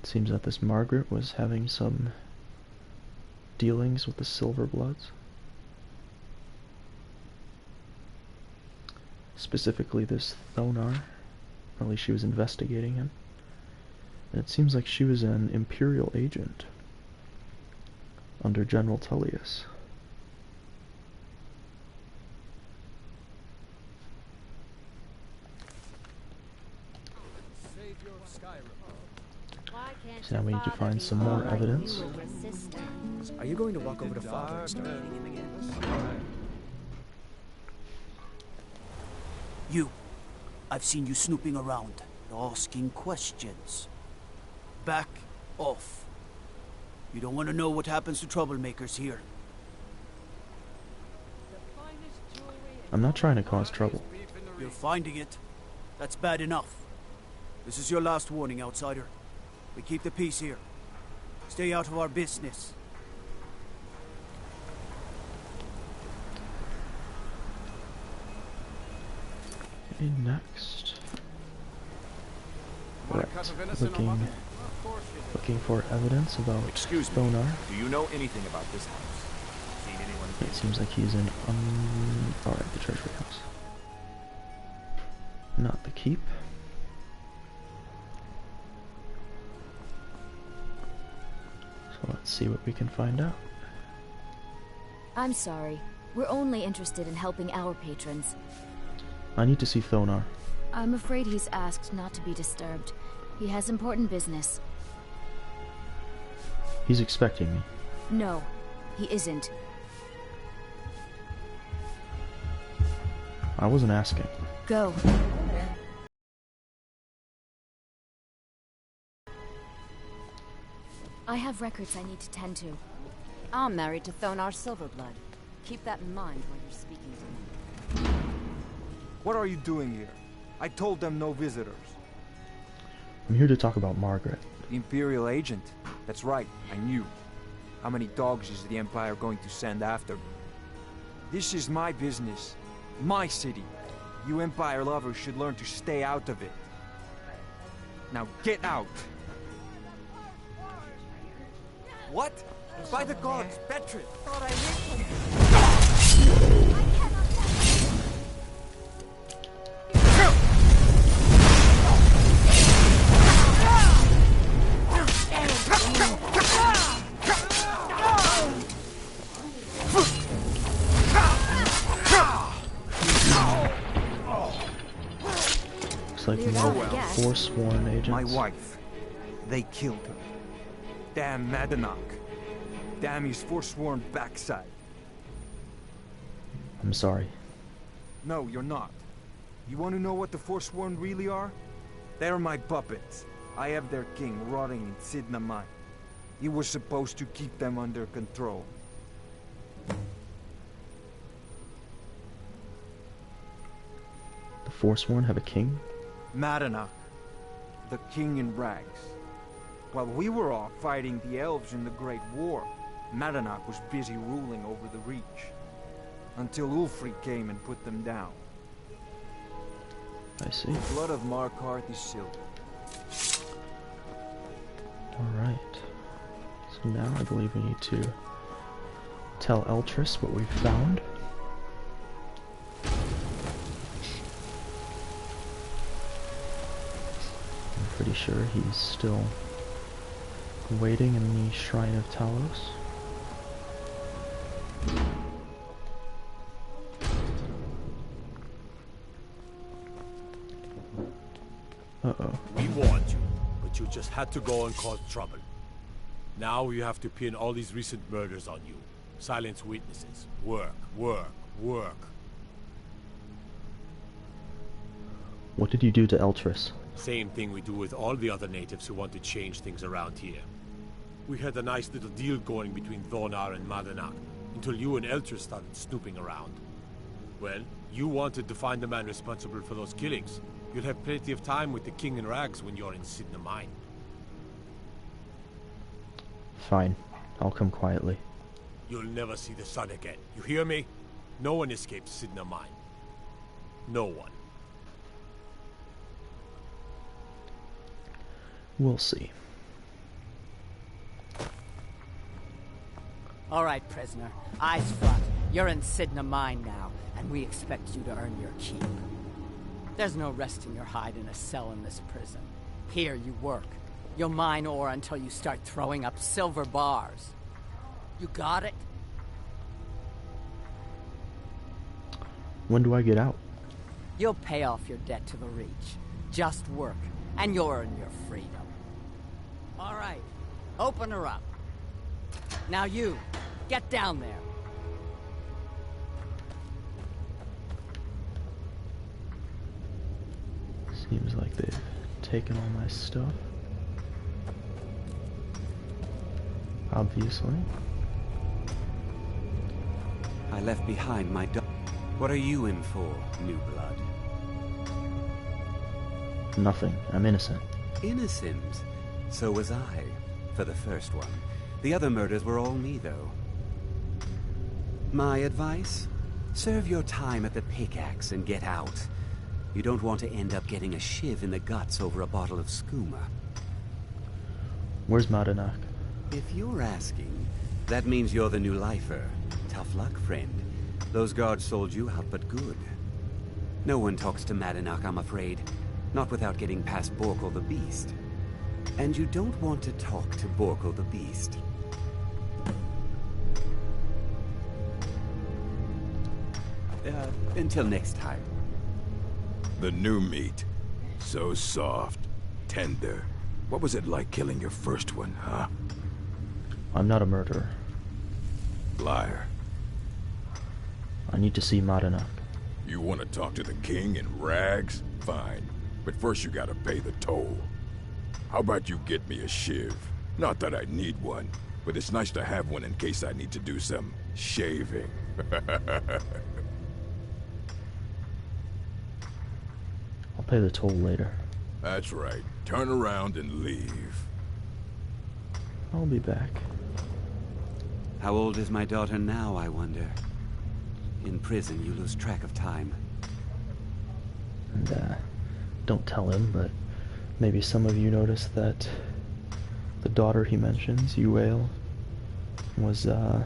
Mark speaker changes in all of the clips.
Speaker 1: It seems that this Margaret was having some dealings with the Silverbloods. Specifically this Thonar. Or at least she was investigating him. And it seems like she was an Imperial agent under General Tullius. So now we need to find some more evidence.
Speaker 2: Are you going to walk over to Father and start hitting him again?
Speaker 3: You. I've seen you snooping around, asking questions. Back off. You don't want to know what happens to troublemakers here.
Speaker 1: I'm not trying to cause trouble.
Speaker 3: You're finding it. That's bad enough. This is your last warning, outsider. We keep the peace here. Stay out of our business.
Speaker 1: Okay, next. Right. Looking for evidence about Thonar.
Speaker 4: Do you know anything about this house? Seen anyone?
Speaker 1: It seems like he's in alright, the treasury house. Not the keep. So let's see what we can find out.
Speaker 5: I'm sorry. We're only interested in helping our patrons.
Speaker 1: I need to see Thonar.
Speaker 5: I'm afraid he's asked not to be disturbed. He has important business.
Speaker 1: He's expecting me.
Speaker 5: No, he isn't.
Speaker 1: I wasn't asking.
Speaker 5: Go. I have records I need to tend to.
Speaker 6: I'm married to Thonar Silverblood. Keep that in mind while you're speaking to me.
Speaker 7: What are you doing here? I told them no visitors.
Speaker 1: I'm here to talk about Margaret.
Speaker 7: Imperial agent? That's right, I knew. How many dogs is the Empire going to send after me? This is my business. My city. You Empire lovers should learn to stay out of it. Now get out! What? By the gods, Betrid! Thought I hit
Speaker 1: Looks like more forsworn agents.
Speaker 7: My wife. They killed her. Damn Madanach. Damn his forsworn backside.
Speaker 1: I'm sorry.
Speaker 7: No, you're not. You want to know what the forsworn really are? They're my puppets. I have their king rotting in Sidna Mine. He was supposed to keep them under control.
Speaker 1: The forsworn have a king?
Speaker 7: Madanach. The king in rags. While we were off fighting the elves in the Great War, Madanach was busy ruling over the Reach. Until Ulfric came and put them down.
Speaker 1: I see.
Speaker 7: The blood of Markarth is silver.
Speaker 1: Alright. So now I believe we need to tell Eltrys what we've found. I'm pretty sure he's still waiting in the Shrine of Talos. Uh-oh.
Speaker 8: We warned you, but you just had to go and cause trouble. Now you have to pin all these recent murders on you. Silence witnesses. Work, work, work.
Speaker 1: What did you do to Eltrys?
Speaker 8: Same thing we do with all the other natives who want to change things around here. We had a nice little deal going between Thonar and Madanach, until you and Eltrys started snooping around. Well, you wanted to find the man responsible for those killings. You'll have plenty of time with the King in Rags when you're in Sidna Mine.
Speaker 1: Fine. I'll come quietly.
Speaker 8: You'll never see the sun again. You hear me? No one escapes Sidna Mine. No one.
Speaker 1: We'll see.
Speaker 9: All right, prisoner. Eyes front. You're in Sidna Mine now, and we expect you to earn your keep. There's no resting your hide in a cell in this prison. Here you work. You'll mine ore until you start throwing up silver bars. You got it?
Speaker 1: When do I get out?
Speaker 9: You'll pay off your debt to the Reach. Just work, and you'll earn your freedom. All right, open her up. Now you, get down there.
Speaker 1: Seems like they've taken all my stuff. Obviously.
Speaker 10: I left behind my dog. What are you in for, new blood?
Speaker 1: Nothing. I'm innocent.
Speaker 10: Innocent? So was I, for the first one. The other murders were all me, though. My advice? Serve your time at the pickaxe and get out. You don't want to end up getting a shiv in the guts over a bottle of skooma.
Speaker 1: Where's Madanak?
Speaker 10: If you're asking, that means you're the new lifer. Tough luck, friend. Those guards sold you out, but good. No one talks to Madanak, I'm afraid. Not without getting past Borkle the Beast. And you don't want to talk to Borkle the Beast. Until next time.
Speaker 11: The new meat. So soft, tender. What was it like killing your first one, huh?
Speaker 1: I'm not a murderer.
Speaker 11: Liar.
Speaker 1: I need to see Madanak.
Speaker 11: You want to talk to the king in rags? Fine. But first you gotta pay the toll. How about you get me a shiv? Not that I need one, but it's nice to have one in case I need to do some shaving.
Speaker 1: I'll pay the toll later.
Speaker 11: That's right. Turn around and leave.
Speaker 1: I'll be back.
Speaker 10: How old is my daughter now, I wonder? In prison, you lose track of time.
Speaker 1: And, don't tell him, but maybe some of you noticed that the daughter he mentions, Yuale, was, the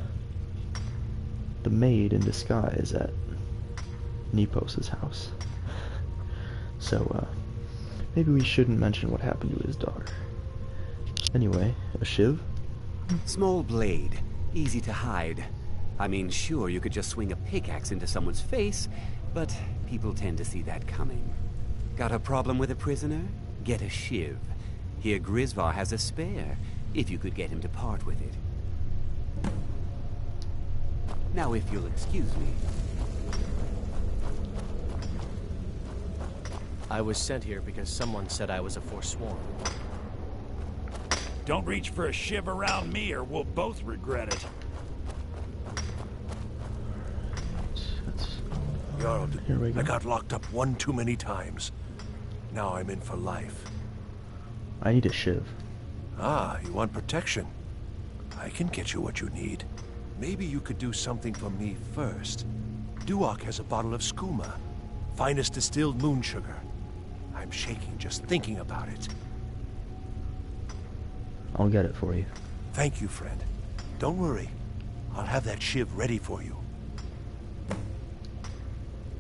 Speaker 1: maid in disguise at Nepos' house. So, maybe we shouldn't mention what happened to his daughter. Anyway, a shiv?
Speaker 10: Small blade. Easy to hide. I mean, sure, you could just swing a pickaxe into someone's face, but people tend to see that coming. Got a problem with a prisoner? Get a shiv. Here Grisvar has a spare, if you could get him to part with it. Now, if you'll excuse me.
Speaker 2: I was sent here because someone said I was a Forsworn.
Speaker 12: Don't reach for a shiv around me or we'll both regret it.
Speaker 8: Jarl,
Speaker 1: Here we go.
Speaker 8: I got locked up one too many times. Now I'm in for life.
Speaker 1: I need a shiv.
Speaker 8: Ah, you want protection? I can get you what you need. Maybe you could do something for me first. Duak has a bottle of skooma, finest distilled moon sugar. I'm shaking just thinking about it.
Speaker 1: I'll get it for you.
Speaker 8: Thank you, friend. Don't worry. I'll have that shiv ready for you.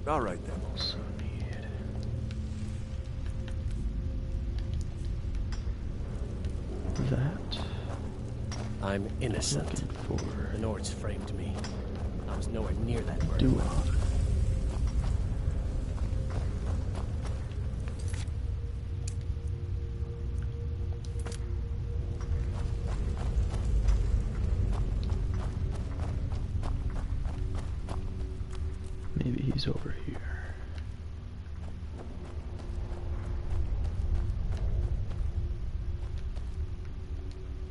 Speaker 8: All right, then.
Speaker 1: So need... that.
Speaker 2: I'm innocent.
Speaker 1: Looking for...
Speaker 2: The Nords framed me. I was nowhere near that murder.
Speaker 1: Duak. Maybe he's over here.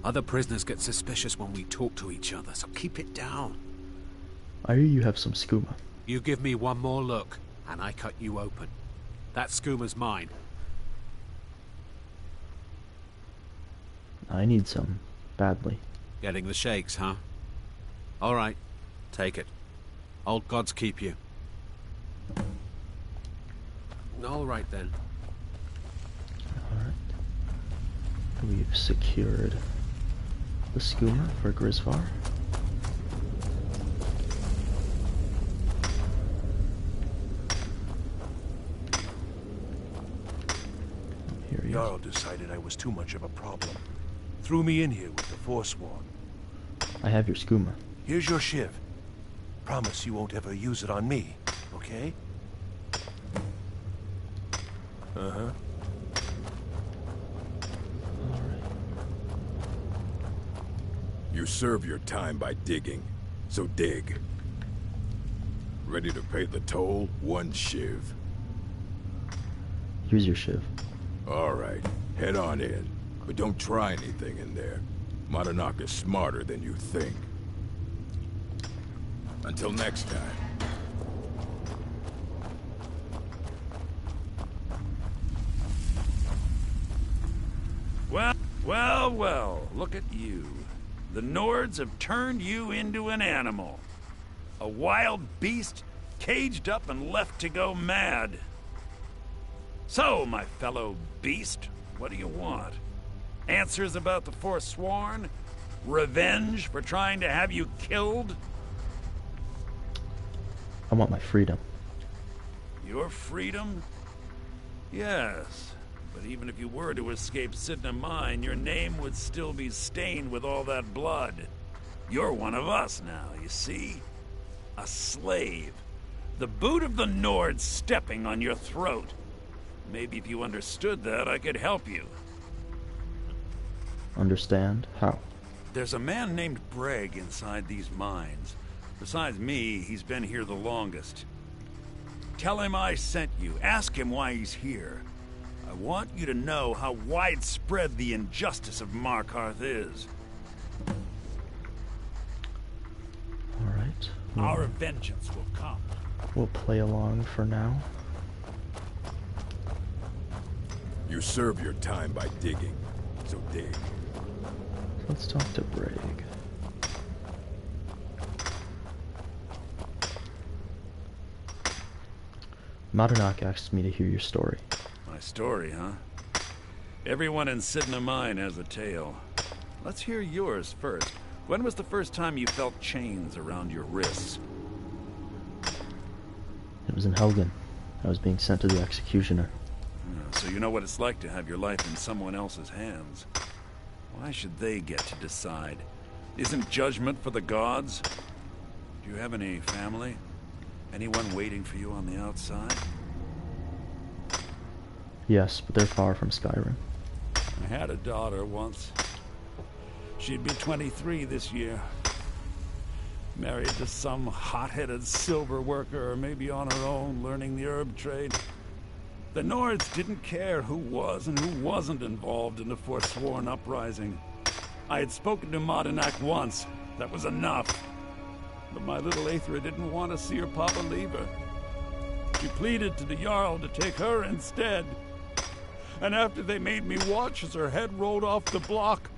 Speaker 12: Other prisoners get suspicious when we talk to each other, so keep it down.
Speaker 1: I hear you have some skooma.
Speaker 12: You give me one more look, and I cut you open. That skooma's mine.
Speaker 1: I need some. Badly.
Speaker 12: Getting the shakes, huh? All right, take it. Old gods keep you. All right, then.
Speaker 1: Alright. We've secured the skooma for Grisvar.
Speaker 13: Jarl decided I was too much of a problem. Threw me in here with the Forsworn.
Speaker 1: I have your skooma.
Speaker 13: Here's your shiv. Promise you won't ever use it on me, okay? Uh-huh.
Speaker 11: You serve your time by digging, so dig. Ready to pay the toll? 1 shiv.
Speaker 1: Here's your shiv.
Speaker 11: All right, head on in. But don't try anything in there. Madanak is smarter than you think. Until next time.
Speaker 14: Well, look at you. The Nords have turned you into an animal. A wild beast, caged up and left to go mad. So, my fellow beast, what do you want? Answers about the Forsworn? Revenge for trying to have you killed?
Speaker 1: I want my freedom.
Speaker 14: Your freedom? Yes. But even if you were to escape Sidna Mine, your name would still be stained with all that blood. You're one of us now, you see? A slave. The boot of the Nords stepping on your throat. Maybe if you understood that, I could help you.
Speaker 1: Understand? How?
Speaker 14: There's a man named Breg inside these mines. Besides me, he's been here the longest. Tell him I sent you. Ask him why he's here. I want you to know how widespread the injustice of Markarth is.
Speaker 1: Alright.
Speaker 14: Our vengeance will come.
Speaker 1: We'll play along for now.
Speaker 11: You serve your time by digging, so dig.
Speaker 1: Let's talk to Breg. Madanak asked me to hear your story.
Speaker 14: My story, huh? Everyone in Sidna Mine has a tale. Let's hear yours first. When was the first time you felt chains around your wrists?
Speaker 1: It was in Helgen. I was being sent to the executioner.
Speaker 14: So you know what it's like to have your life in someone else's hands. Why should they get to decide? Isn't judgment for the gods? Do you have any family? Anyone waiting for you on the outside?
Speaker 1: Yes, but they're far from Skyrim.
Speaker 14: I had a daughter once. She'd be 23 this year. Married to some hot-headed silver worker, or maybe on her own, learning the herb trade. The Nords didn't care who was and who wasn't involved in the Forsworn uprising. I had spoken to Madanak once. That was enough. But my little Aethra didn't want to see her papa leave her. She pleaded to the Jarl to take her instead. And after they made me watch as her head rolled off the block,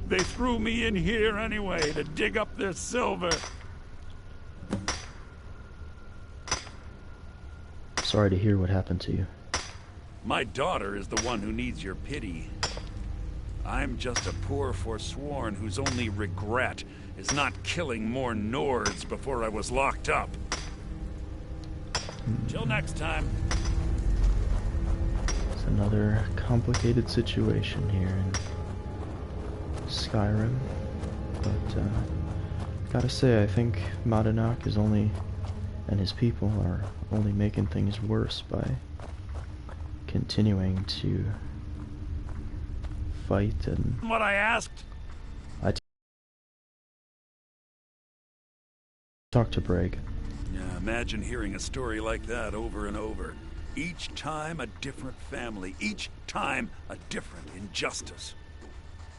Speaker 14: they threw me in here anyway to dig up their silver.
Speaker 1: Sorry to hear what happened to you.
Speaker 14: My daughter is the one who needs your pity. I'm just a poor Forsworn whose only regret is not killing more Nords before I was locked up. Till next time.
Speaker 1: It's another complicated situation here in Skyrim, but gotta say, I think Madanak is and his people are only making things worse by continuing to fight and...
Speaker 14: What I asked?
Speaker 1: I talked to Breg.
Speaker 14: Yeah, imagine hearing a story like that over and over. Each time a different family, each time a different injustice.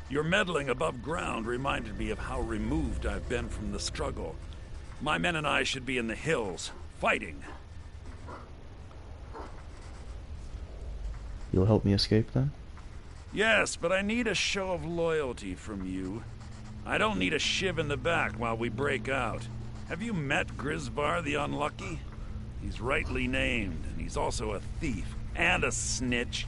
Speaker 14: Your meddling above ground reminded me of how removed I've been from the struggle. My men and I should be in the hills, fighting.
Speaker 1: You'll help me escape then?
Speaker 14: Yes, but I need a show of loyalty from you. I don't need a shiv in the back while we break out. Have you met Grisvar the Unlucky? He's rightly named, and he's also a thief and a snitch.